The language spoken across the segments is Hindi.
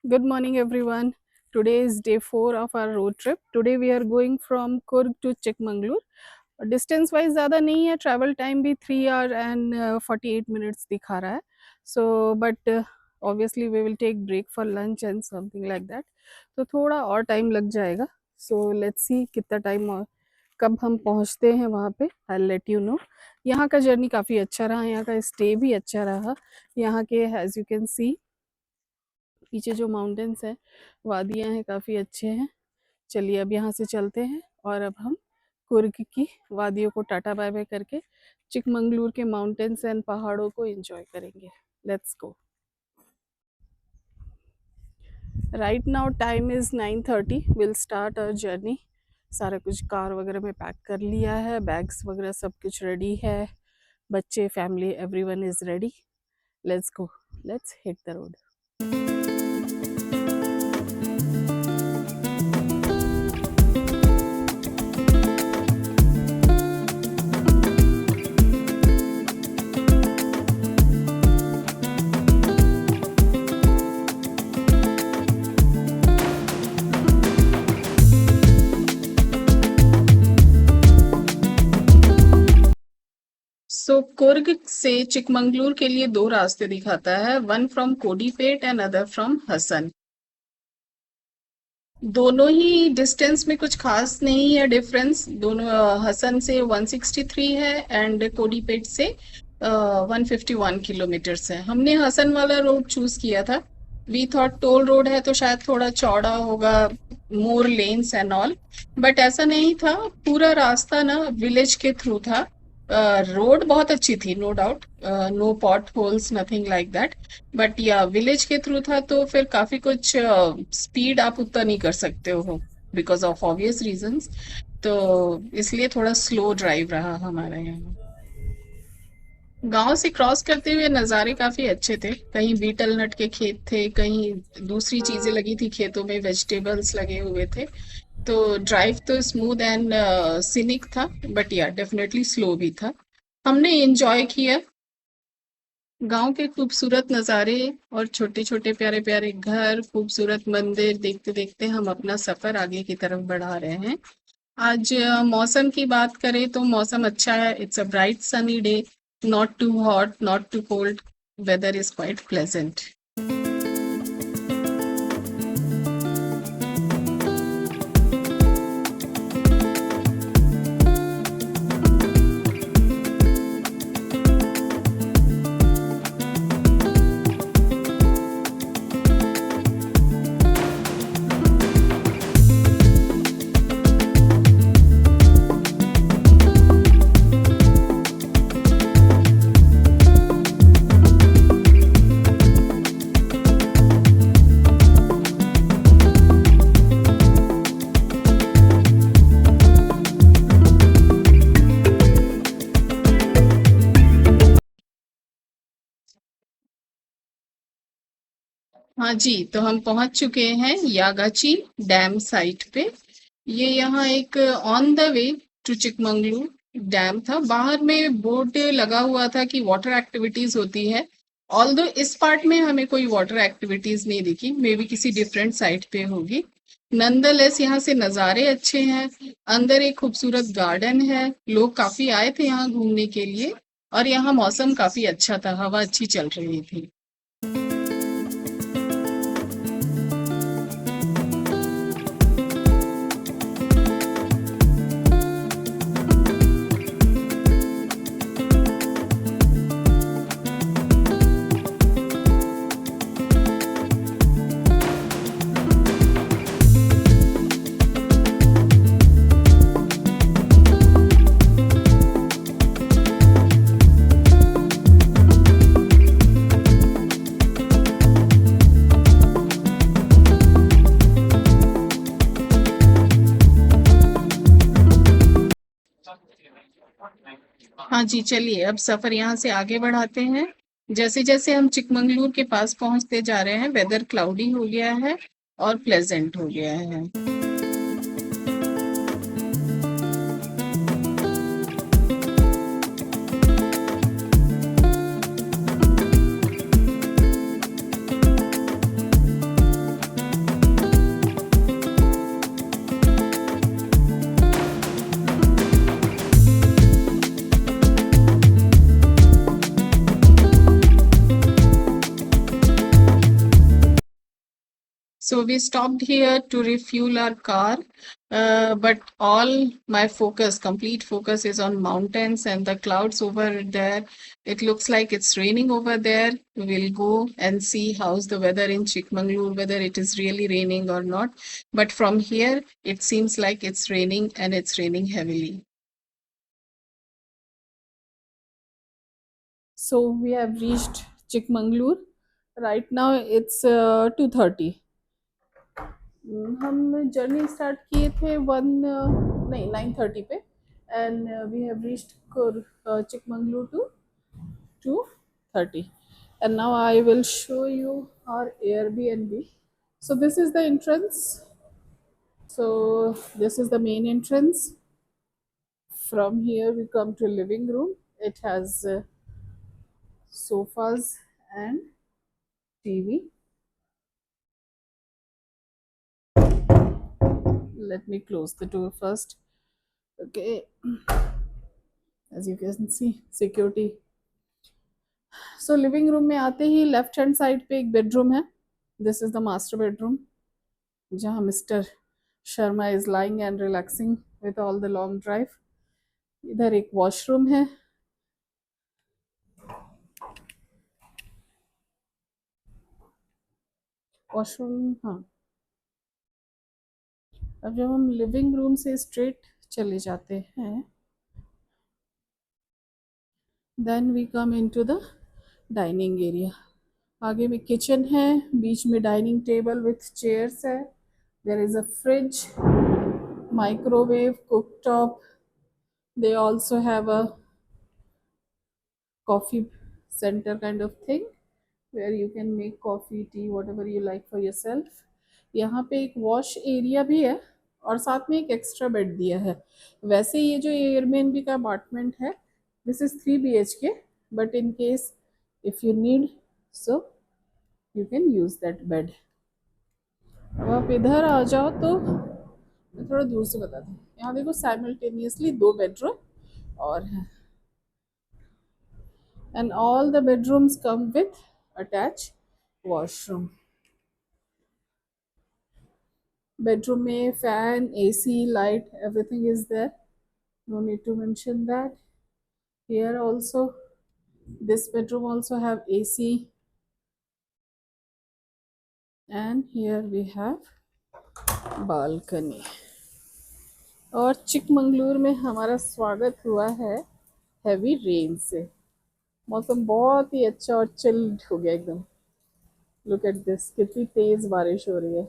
Good morning, everyone. Today is day 4 of our road trip. Today we are going from Kurg to Chikmagalur. Distance wise ज़्यादा नहीं है, travel time भी 3 hour and 48 minutes दिखा रहा है. So but obviously we will take break for lunch and something like that. तो थोड़ा और time लग जाएगा. So let's see कितना time और कब हम पहुंचते हैं वहाँ पे. I'll let you know. यहाँ का जर्नी काफ़ी अच्छा रहा, यहाँ का स्टे भी अच्छा रहा. यहाँ के as you can see पीछे जो माउंटेन्स हैं, वादियाँ हैं, काफ़ी अच्छे हैं. चलिए अब यहाँ से चलते हैं और अब हम कुर्ग की वादियों को टाटा बाय बाय करके चिकमंगलूर के माउंटेन्स एंड पहाड़ों को एंजॉय करेंगे. Let's go. Right now time is 9:30. Will start our journey. सारा कुछ कार वगैरह में पैक कर लिया है, बैग्स वगैरह सब कुछ रेडी है. बच्चे, family, everyone is ready. Let's go. Let's hit the road. So Coorg से चिकमंगलूर के लिए 2 रास्ते दिखाता है, one from Kodipet and other from Hassan. दोनों ही डिस्टेंस में कुछ खास नहीं है डिफरेंस. दोनों हसन से 163 है एंड कोडीपेट से 151 किलोमीटर्स है. हमने हसन वाला रोड चूज किया था. वी थॉट टोल रोड है तो शायद थोड़ा चौड़ा होगा, मोर लेन्स एंड ऑल, बट ऐसा नहीं था. पूरा रास्ता ना विलेज के थ्रू था. रोड बहुत अच्छी थी, no doubt, no pot holes, nothing like that, but या विलेज के थ्रू था तो फिर काफी कुछ स्पीड आप उतना नहीं कर सकते हो बिकॉज ऑफ ऑब्वियस रीजंस. तो इसलिए थोड़ा स्लो ड्राइव रहा हमारे यहाँ. गांव से क्रॉस करते हुए नज़ारे काफी अच्छे थे. कहीं बीटल नट के खेत थे, कहीं दूसरी चीजें लगी थी खेतों में, वेजिटेबल्स लगे हुए थे. तो ड्राइव तो स्मूथ एंड सिनिक था, बट या डेफिनेटली स्लो भी था. हमने एंजॉय किया. गांव के खूबसूरत नज़ारे और छोटे छोटे प्यारे प्यारे घर, खूबसूरत मंदिर देखते देखते हम अपना सफर आगे की तरफ बढ़ा रहे हैं. आज मौसम की बात करें तो मौसम अच्छा है. It's a bright sunny day, not too hot, not too cold. Weather is quite pleasant. हाँ जी, तो हम पहुंच चुके हैं यागाची डैम साइट पे. ये यहाँ एक on the way to Chikmagalur dam था. बाहर में बोर्ड लगा हुआ था कि वाटर एक्टिविटीज होती है. ऑल्दो इस पार्ट में हमें कोई वाटर एक्टिविटीज नहीं दिखी, मे बी किसी डिफरेंट साइट पे होगी. नंदलेस यहाँ से नज़ारे अच्छे हैं. अंदर एक खूबसूरत गार्डन है. लोग काफी आए थे यहाँ घूमने के लिए और यहाँ मौसम काफी अच्छा था, हवा अच्छी चल रही थी. हाँ जी, चलिए अब सफर यहाँ से आगे बढ़ाते हैं. जैसे जैसे हम चिकमंगलूर के पास पहुंचते जा रहे हैं, वेदर क्लाउडी हो गया है और प्लेजेंट हो गया है. So we stopped here to refuel our car, but all my focus, complete focus, is on mountains and the clouds over there. It looks like it's raining over there. We'll go and see how's the weather in Chikmagalur, whether it is really raining or not. But from here, it seems like it's raining and it's raining heavily. So we have reached Chikmagalur. Right now it's 2:30. हम जर्नी स्टार्ट किए थे 9:30 पे and we have reached Chikmagalur to 2:30 and now I will show you our Airbnb. So this is the entrance. So this is the main entrance. From here we come to living room. It has sofas and TV. Let me close the door first. Okay, as you can see, security. So living room में आते ही लेफ्ट हैंड साइड पे एक बेडरूम है. This is the master bedroom जहाँ mister Sharma is lying and relaxing with all the long drive. इधर एक वॉशरूम है. वॉशरूम, हाँ. अब जब हम लिविंग रूम से स्ट्रेट चले जाते हैं, then we come into the dining area. आगे में किचन है, बीच में डाइनिंग टेबल विथ चेयर्स है. There is a fridge, microwave, cooktop. They also have a coffee center kind of thing where you can make coffee, tea, whatever you like for yourself. यहाँ पे एक वॉश एरिया भी है और साथ में एक एक्स्ट्रा बेड दिया है. वैसे ये जो एयरबीएनबी का अपार्टमेंट है, this is 3 BHK, but in case if you need so you can use that bed. अब आप इधर आ जाओ तो मैं थोड़ा दूर से बता दूँ. यहाँ देखो साइमल्टेनियसली 2 बेडरूम और है. And all the bedrooms come with attached washroom. Bedroom में fan, AC, light, everything is there. No need to mention that. Here also, this bedroom also have AC. And here we have balcony. और चिकमंगलुर में हमारा स्वागत हुआ है हैवी रेन से. मौसम बहुत ही अच्छा और चिल्ड हो गया एकदम. लुक एट दिस, कितनी तेज बारिश हो रही है.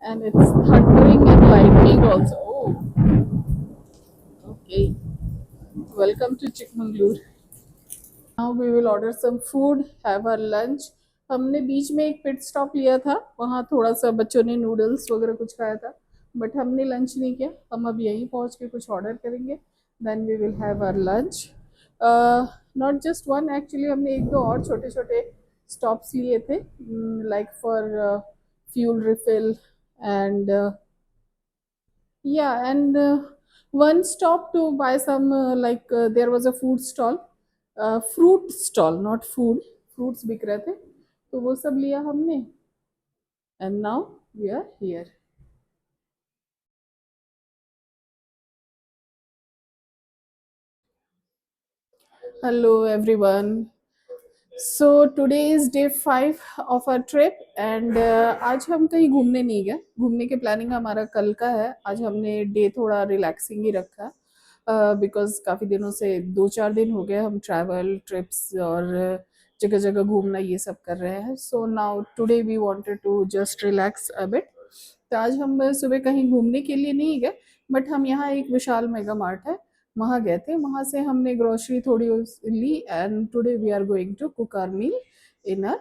And it's thundering and lightning also. Oh, okay. Welcome to Chikmagalur. Now we will order some food, have our lunch. हमने बीच में एक पिट स्टॉप लिया था, वहाँ थोड़ा सा बच्चों ने नूडल्स वगैरह कुछ खाया था, बट हमने लंच नहीं किया. हम अब यहीं पहुँच के कुछ ऑर्डर करेंगे. Then we will have our lunch. Not just one, actually हमने एक दो और छोटे छोटे स्टॉप्स लिए थे, like for fuel refill and yeah, and one stop to buy some there was a food stall, fruit stall, not food, fruits बिक रहे थे, तो वो सब लिया हमने. And now we are here. Hello everyone. So today is day 5 of our trip and आज हम कहीं घूमने नहीं गए. घूमने के प्लानिंग हमारा कल का है. आज हमने डे थोड़ा रिलैक्सिंग ही रखा, बिकॉज काफ़ी दिनों से 2-4 दिन हो गए हम ट्रैवल ट्रिप्स और जगह जगह घूमना ये सब कर रहे हैं. So now today we wanted to just relax a bit. तो आज हम सुबह कहीं घूमने के लिए नहीं गए, बट हम यहाँ एक विशाल मेगा मार्ट है वहाँ गए थे. वहाँ से हमने ग्रोसरी थोड़ी ली and today we are going to cook our meal in a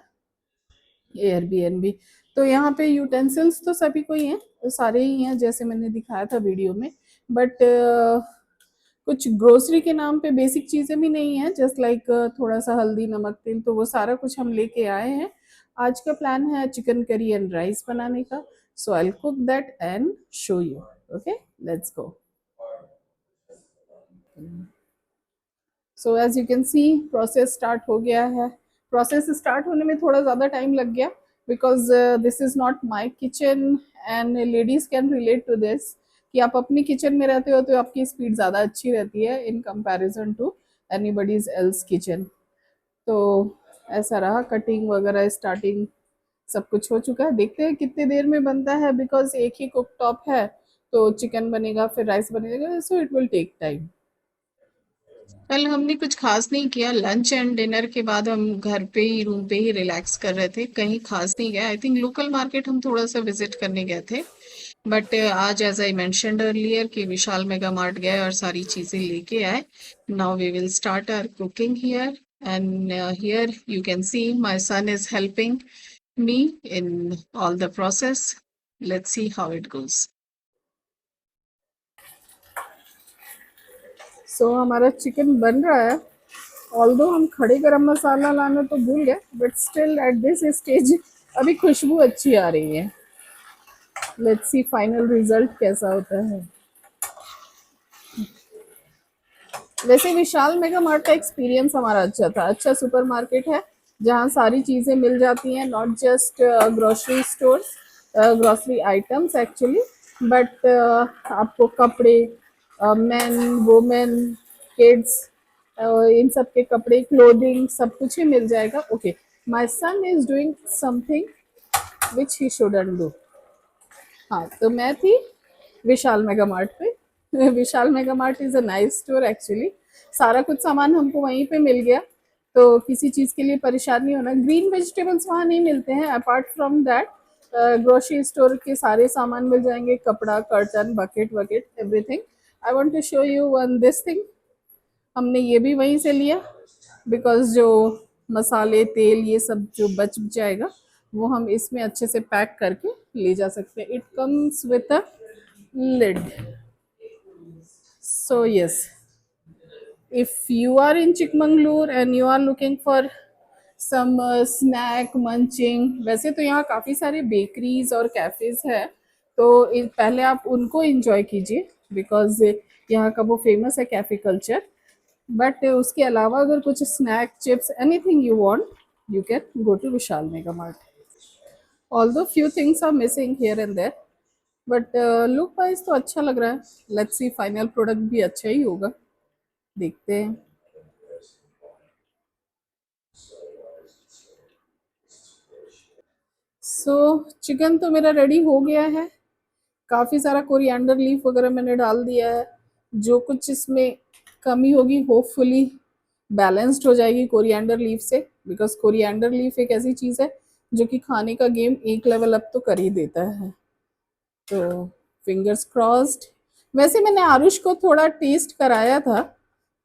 Airbnb. तो यहाँ पे यूटेंसिल्स तो सभी को ही हैं, तो सारे ही हैं जैसे मैंने दिखाया था वीडियो में, बट कुछ ग्रोसरी के नाम पे बेसिक चीज़ें भी नहीं है, जस्ट लाइक थोड़ा सा हल्दी, नमक, तेल, तो वो सारा कुछ हम लेके आए हैं। आज का प्लान है चिकन करी एंड राइस बनाने का, so I will cook that and show you. Okay, let's go. So as you can see process start हो गया है। प्रोसेस स्टार्ट होने में थोड़ा ज़्यादा टाइम लग गया because this is not my kitchen and ladies can relate to this कि आप अपनी किचन में रहते हो तो आपकी स्पीड ज़्यादा अच्छी रहती है in comparison to anybody's else kitchen. तो ऐसा रहा, कटिंग वगैरह स्टार्टिंग सब कुछ हो चुका है। देखते हैं कितने देर में बनता है बिकॉज एक ही कुक टॉप है, तो चिकन बनेगा फिर राइस बनेगा, so it will take time. कल हमने कुछ खास नहीं किया, लंच एंड डिनर के बाद हम घर पे ही रूम पे ही रिलैक्स कर रहे थे, कहीं खास नहीं गए। आई थिंक लोकल मार्केट हम थोड़ा सा विजिट करने गए थे, बट आज एज आई मेंशन्ड अर्लियर कि विशाल मेगा मार्ट गए और सारी चीजें लेके आए। Now we will start our cooking here and here you can see my son is helping me in all the process. Let's see how it goes. So हमारा चिकन बन रहा है, ऑल्दो हम खड़े गरम मसाला लाना तो भूल गए, but still at this stage अभी खुशबू अच्छी आ रही है। लेट्स सी फाइनल रिजल्ट कैसा होता है। वैसे विशाल मेगा मार्ट का एक्सपीरियंस हमारा अच्छा था, अच्छा सुपरमार्केट है जहाँ सारी चीज़ें मिल जाती हैं, not just grocery store, grocery items actually, but आपको कपड़े, मेन, वुमेन, किड्स, इन सब के कपड़े, क्लोथिंग, सब कुछ ही मिल जाएगा। Okay, my son is doing something which he shouldn't do. हाँ, तो मैं थी विशाल मेगा मार्ट पे। Vishal mega mart is a nice store actually, सारा कुछ सामान हमको वहीं पे मिल गया, तो किसी चीज़ के लिए परेशान नहीं होना। ग्रीन वेजिटेबल्स वहाँ नहीं मिलते हैं, apart from that grocery store के सारे सामान मिल जाएंगे, कपड़ा, कर्टन, बकेट वकेट, everything. I want to show you one this thing, हमने ये भी वहीं से लिया बिकॉज जो मसाले, तेल, ये सब जो बच जाएगा वो हम इसमें अच्छे से पैक करके ले जा सकते हैं। It comes with a lid. So yes, if you are in Chikmagalur and you are looking for some snack munching, वैसे तो यहाँ काफ़ी सारे बेकरीज और कैफ़ेज है, तो पहले आप उनको इंजॉय कीजिए बिकॉज यहाँ का वो फेमस है कैफ़े कल्चर। बट उसके अलावा अगर कुछ snack, chips, anything you want, you can go to Vishal Mega Mart. Although few things are missing here and there, but look wise तो अच्छा लग रहा है। लेट्स सी फाइनल प्रोडक्ट भी अच्छा ही होगा, देखते हैं। सो चिकन तो मेरा रेडी हो गया है, काफ़ी सारा कोरिएंडर लीफ वगैरह मैंने डाल दिया है, जो कुछ इसमें कमी होगी होपफुली बैलेंस्ड हो जाएगी कोरिएंडर लीफ से, बिकॉज कोरिएंडर लीफ एक ऐसी चीज़ है जो कि खाने का गेम एक लेवल अप तो कर ही देता है, तो फिंगर्स क्रॉस्ड। वैसे मैंने आरुष को थोड़ा टेस्ट कराया था,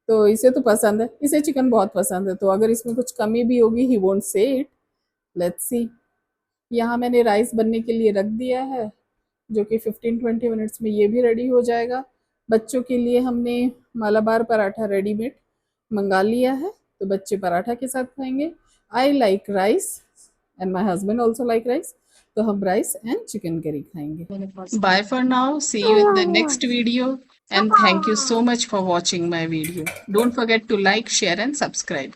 तो इसे तो पसंद है, इसे चिकन बहुत पसंद है, तो अगर इसमें कुछ कमी भी होगी he won't say it. Let's see. यहाँ मैंने राइस बनने के लिए रख दिया है, जो कि 15-20 मिनट्स में ये भी रेडी हो जाएगा। बच्चों के लिए हमने मालाबार पराठा रेडीमेड मंगा लिया है, तो बच्चे पराठा के साथ खाएंगे। I like rice and my husband also like rice, तो हम राइस एंड चिकन करी खाएंगे। Bye for now, see you in the next video, and thank you so much for watching my video. Don't forget to like, share and subscribe.